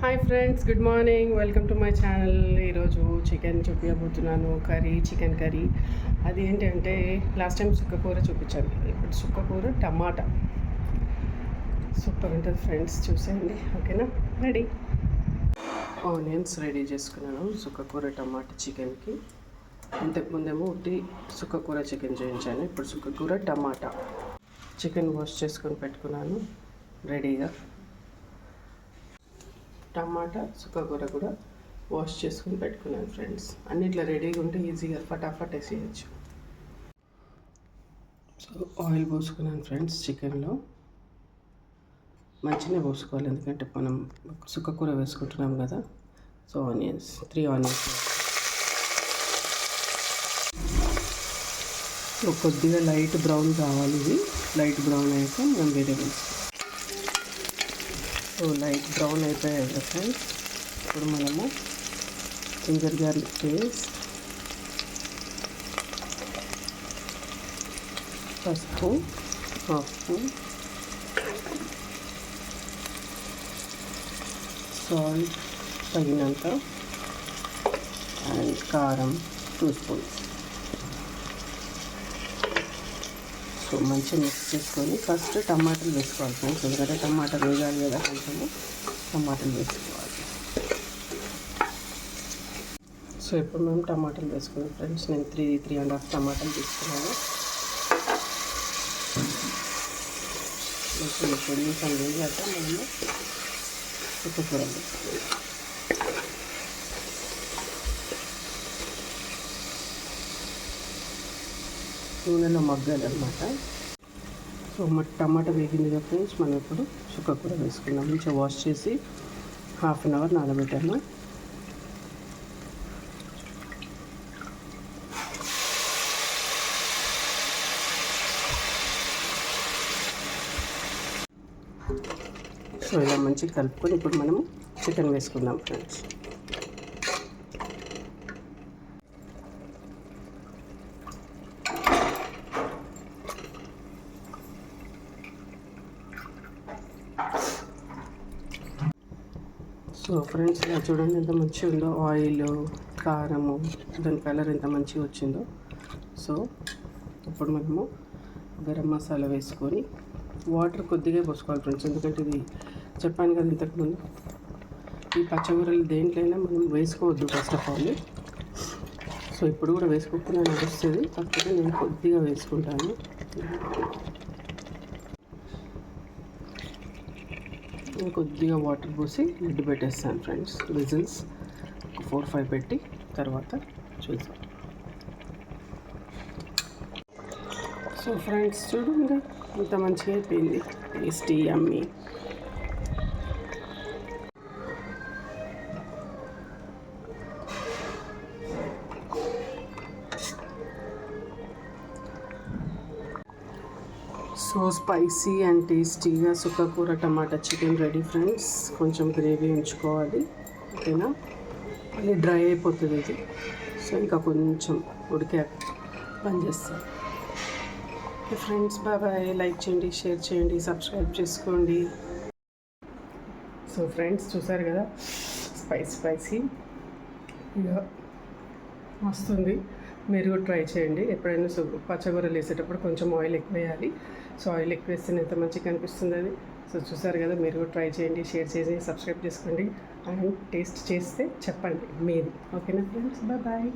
Hi friends, good morning. Welcome to my channel. ఈరోజు chicken చూపించబోతున్నాను. Chicken curry. అది ఏంటంటే లాస్ట్ టైం సుక్కకూర చూపించాను, ఇప్పుడు సుక్కకూర టమాటా. సూపర్ ఉంటుంది ఫ్రెండ్స్, చూసేయండి. ఓకేనా? రెడీ. ఆనియన్స్ రెడీ చేసుకున్నాను సుక్కకూర టమాటా చికెన్కి. ఇంతకుముందేమో ఉట్టి సుక్కకూర చికెన్ చేయించాను, ఇప్పుడు సుక్కకూర టమాటా. చికెన్ వాష్ చేసుకొని పెట్టుకున్నాను రెడీగా. టమాటా సుక్కకూర కూడా వాష్ చేసుకుని పెట్టుకున్నాను ఫ్రెండ్స్. అన్ని ఇట్లా రెడీగా ఉంటే ఈజీగా ఫటాఫట్ వేసేయచ్చు. సో ఆయిల్ పోసుకున్నాను ఫ్రెండ్స్. చికెన్లో మంచిగా పోసుకోవాలి, ఎందుకంటే మనం సుక్కకూర వేసుకుంటున్నాం కదా. సో ఆనియన్స్ 3 ఆనియన్స్ కొద్దిగా లైట్ బ్రౌన్ కావాలి. ఇది లైట్ బ్రౌన్ అయితే మనం వేరే వేసుకోవాలి. సో లైట్ బ్రౌన్ అయిపోయాయి కదా ఫ్రెండ్స్. ఇప్పుడు మనము జింజర్ గార్లిక్ పేస్ట్, పసుపు, హాఫ్ స్పూన్ సాల్ట్ తగినంత, అండ్ కారం 2 స్పూన్స్. సో మంచిగా మిక్స్ చేసుకొని ఫస్ట్ టమాటాలు వేసుకోవాలి ఫ్రెండ్స్, ఎందుకంటే టమాటాలు వేయాలి కదా. కొంచెము టమాటాలు వేసుకోవాలి. సో ఇప్పుడు మేము టమాటాలు వేసుకున్నాం ఫ్రెండ్స్. నేను 3.5 టమాటాలు తీసుకున్నాను. కొంచెం వేగాక మేము సుక్కకూర వేసుకున్నాం. నూనెలో మగ్గాలి అనమాట. సో టమాటా వేగింది కదా ఫ్రెండ్స్, మనం ఇప్పుడు సుక్కకూర వేసుకున్నాం. మంచిగా వాష్ చేసి ½ అన్ అవర్ నానబెట్టాను. సో ఇలా మంచిగా కలుపుకొని ఇప్పుడు మనము చికెన్ వేసుకుందాం ఫ్రెండ్స్. సో ఫ్రెండ్స్ ఇలా చూడండి ఎంత మంచిగా ఉందో. ఆయిల్, కారము, దాని కలర్ ఎంత మంచిగా వచ్చిందో. సో ఇప్పుడు మనము గరం మసాలా వేసుకొని వాటర్ కొద్దిగా పోసుకోవాలి ఫ్రెండ్స్, ఎందుకంటే ఇది చెప్పాను కదా ఇంతకుముందు, ఈ పచ్చకూరలు దేంట్లైనా మనం వేసుకోవద్దు ఫస్ట్ ఆఫ్ ఆల్. సో ఇప్పుడు కూడా వేసుకోకుండా నడుస్తుంది, కాకపోతే నేను కొద్దిగా వేసుకుంటాను. కొద్దిగా వాటర్ పోసి లిడ్ పెట్టేస్తాను ఫ్రెండ్స్. విజిల్స్ 4-5 పెట్టి తర్వాత చూద్దాం. సో ఫ్రెండ్స్ చూడండి ఇంత మంచిగా అయిపోయింది, tasty yummy. So spicy and టేస్టీగా సుక్కకూర టమాటా చికెన్ రెడీ ఫ్రెండ్స్. కొంచెం గ్రేవీ ఉంచుకోవాలి, ఓకేనా? మళ్ళీ డ్రై అయిపోతుంది ఇది. సో ఇంకా కొంచెం ఉడికే పని చేస్తాను. Okay friends, bye. లైక్ చేయండి, షేర్ చేయండి, సబ్స్క్రైబ్ చేసుకోండి. సో ఫ్రెండ్స్ చూసారు కదా, స్పైసీ ఇక వస్తుంది. మీరు కూడా ట్రై చేయండి. ఎప్పుడైనా పచ్చగూరలు వేసేటప్పుడు కొంచెం ఆయిల్ ఎక్కువ వేయాలి. సో ఆయిల్ ఎక్కువ వేస్తే ఎంత మంచిగా కనిపిస్తుంది అది. సో చూసారు కదా, మీరు కూడా ట్రై చేయండి, షేర్ చేసి సబ్స్క్రైబ్ చేసుకోండి, అండ్ టేస్ట్ చేస్తే చెప్పండి మీది. ఓకేనా ఫ్రెండ్స్? బాయ్.